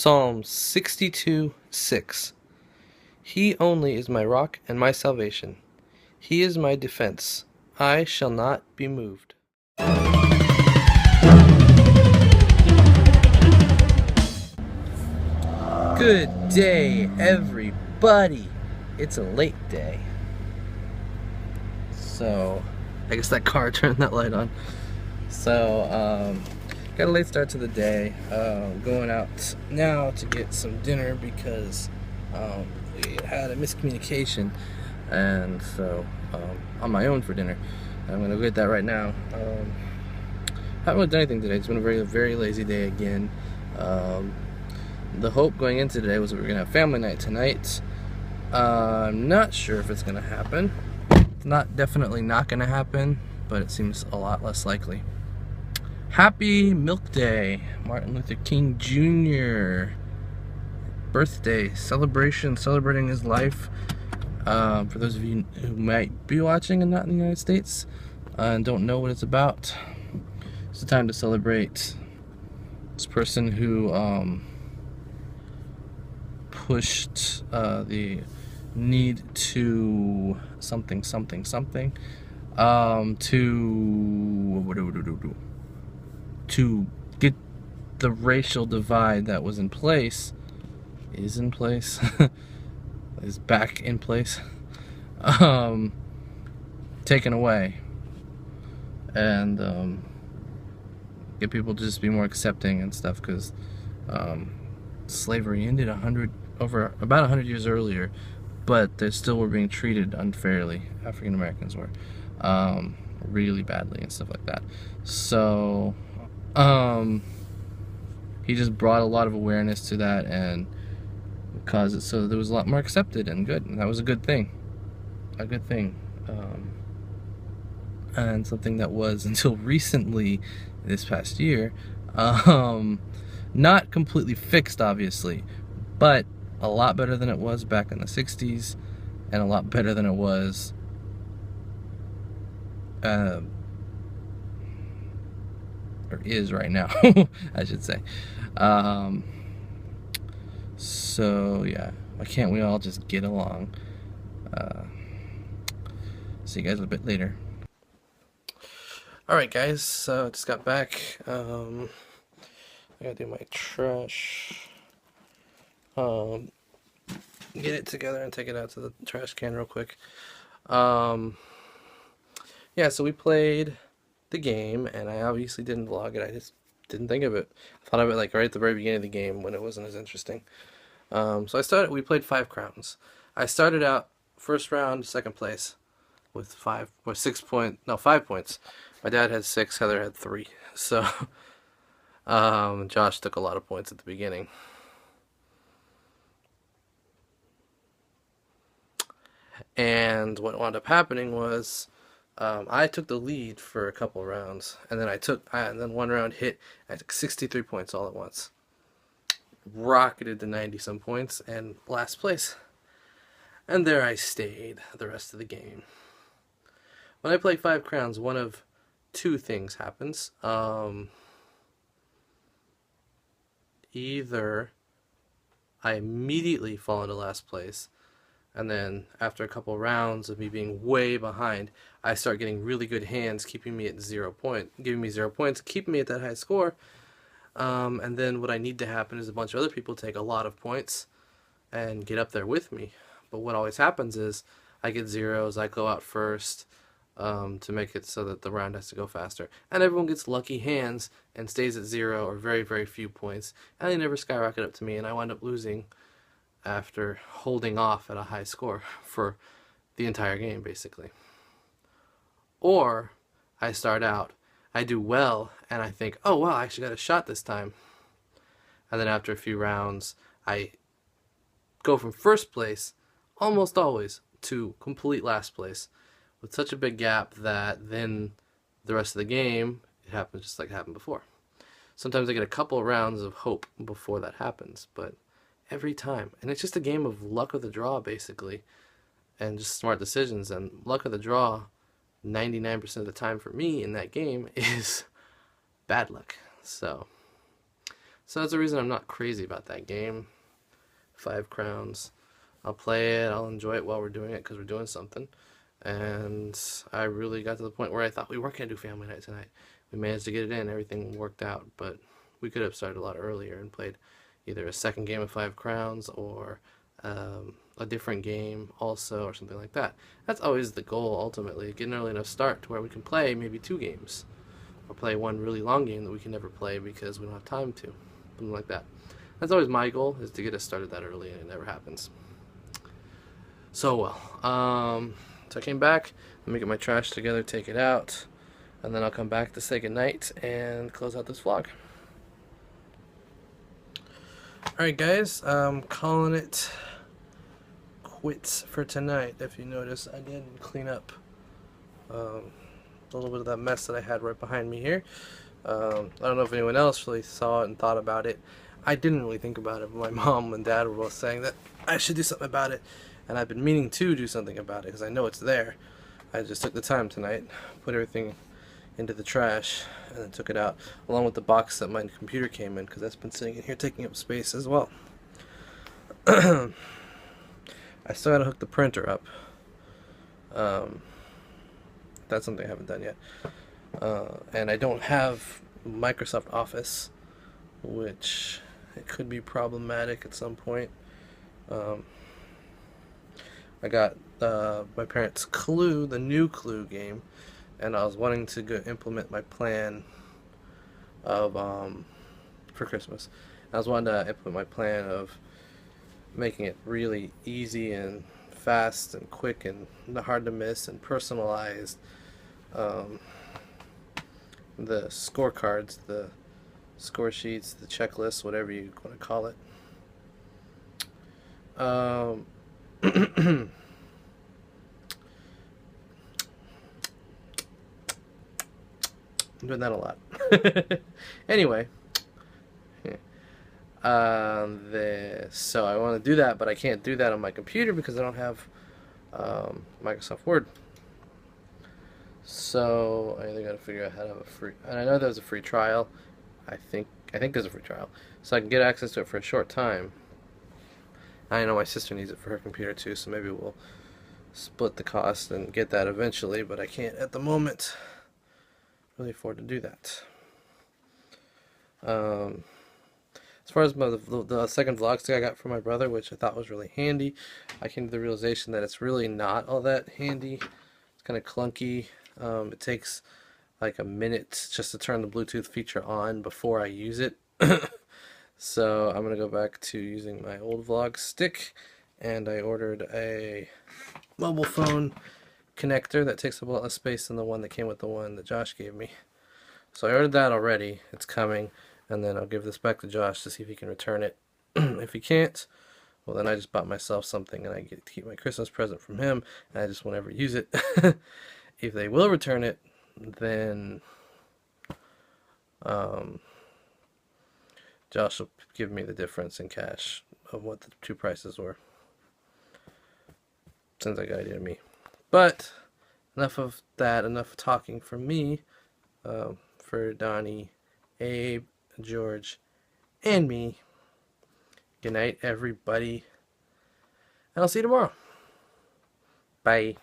Psalm 62:6. He only is my rock and my salvation. He is my defense. I shall not be moved. Good day, everybody. It's a late day. So, I guess that car turned that light on. So, got a late start to the day. Going out now to get some dinner because we had a miscommunication, and so on my own for dinner. I'm gonna go get that right now. Haven't really done anything today. It's been a very lazy day again. The hope going into today was that we were gonna have family night tonight. I'm not sure if it's gonna happen. It's definitely not gonna happen, but it seems a lot less likely. Happy Milk Day, Martin Luther King Jr. birthday celebration, celebrating his life. For those of you who might be watching and not in the United States and don't know what it's about, it's a time to celebrate this person who pushed the need to something to get the racial divide that was in place, is back in place, taken away, and get people to just be more accepting and stuff, because slavery ended about 100 years earlier, but they still were being treated unfairly. African Americans were, really badly and stuff like that. So he just brought a lot of awareness to that and caused it so that it was a lot more accepted and good, and that was a good thing. And something that was, until recently, this past year, not completely fixed, obviously, but a lot better than it was back in the 60s, and a lot better than it was or is right now, I should say. So yeah, why can't we all just get along? See you guys a bit later. Alright guys, so I just got back. I gotta do my trash. Get it together and take it out to the trash can real quick. Yeah, so we played the game, and I obviously didn't vlog it. I just didn't think of it. I thought of it like right at the very beginning of the game when it wasn't as interesting. So we played 5 crowns. I started out first round, second place with 5 points. My dad had 6, Heather had 3. So, Josh took a lot of points at the beginning. And what wound up happening was, I took the lead for a couple rounds, and then one round hit. I took 63 points all at once. Rocketed to 90 some points and last place. And there I stayed the rest of the game. When I play 5 crowns, one of 2 things happens. Either I immediately fall into last place, and then after a couple rounds of me being way behind, I start getting really good hands, giving me 0 points, keeping me at that high score. And then what I need to happen is a bunch of other people take a lot of points and get up there with me. But what always happens is I get zeros, I go out first, to make it so that the round has to go faster. And everyone gets lucky hands and stays at 0 or very few points. And they never skyrocket up to me, and I wind up losing after holding off at a high score for the entire game, basically. Or I start out, I do well, and I think, oh wow, I actually got a shot this time. And then after a few rounds, I go from first place, almost always, to complete last place, with such a big gap that then the rest of the game, it happens just like it happened before. Sometimes I get a couple of rounds of hope before that happens, but every time. And it's just a game of luck of the draw, basically, and just smart decisions. And luck of the draw, 99% of the time for me in that game, is bad luck. So So that's the reason I'm not crazy about that game. 5 crowns. I'll play it, I'll enjoy it while we're doing it because we're doing something. And I really got to the point where I thought we were going to do family night tonight. We managed to get it in, everything worked out, but we could have started a lot earlier and played either a second game of 5 crowns or a different game also or something like that. That's always the goal ultimately, get an early enough start to where we can play maybe 2 games or play one really long game that we can never play because we don't have time to, something like that. That's always my goal, is to get us started that early, and it never happens. So I came back, let me get my trash together, take it out, and then I'll come back to say goodnight and close out this vlog. Alright guys, I'm calling it quits for tonight. If you notice, I did clean up a little bit of that mess that I had right behind me here. I don't know if anyone else really saw it and thought about it. I didn't really think about it, but my mom and dad were both saying that I should do something about it, and I've been meaning to do something about it because I know it's there. I just took the time tonight, put everything into the trash, and then took it out along with the box that my computer came in, because that's been sitting in here taking up space as well. I still gotta hook the printer up. That's something I haven't done yet. And I don't have Microsoft Office, which it could be problematic at some point. I got my parents' Clue, the new Clue game, and I was wanting to go implement my plan of for Christmas. I was wanting to implement my plan of making it really easy and fast and quick and not hard to miss and personalized. The scorecards, the score sheets, the checklists, whatever you want to call it. I'm doing that a lot. Anyway, so I want to do that, but I can't do that on my computer because I don't have Microsoft Word. So I either got to figure out how to have a free, and I know there's a free trial. I think there's a free trial, so I can get access to it for a short time. I know my sister needs it for her computer too, so maybe we'll split the cost and get that eventually, but I can't at the moment really afford to do that. As far as the second vlog stick I got from my brother, which I thought was really handy, I came to the realization that it's really not all that handy. It's kind of clunky. It takes like a minute just to turn the Bluetooth feature on before I use it. So I'm going to go back to using my old vlog stick, and I ordered a mobile phone connector that takes up a lot less space than the one that came with the one that Josh gave me. So I ordered that already. It's coming, and then I'll give this back to Josh to see if he can return it. If he can't, well then I just bought myself something and I get to keep my Christmas present from him, and I just won't ever use it. If they will return it, then Josh will give me the difference in cash of what the two prices were. Sounds like an idea to me. But enough of that, enough talking from me. For Donnie, Abe, George, and me. Good night, everybody. And I'll see you tomorrow. Bye.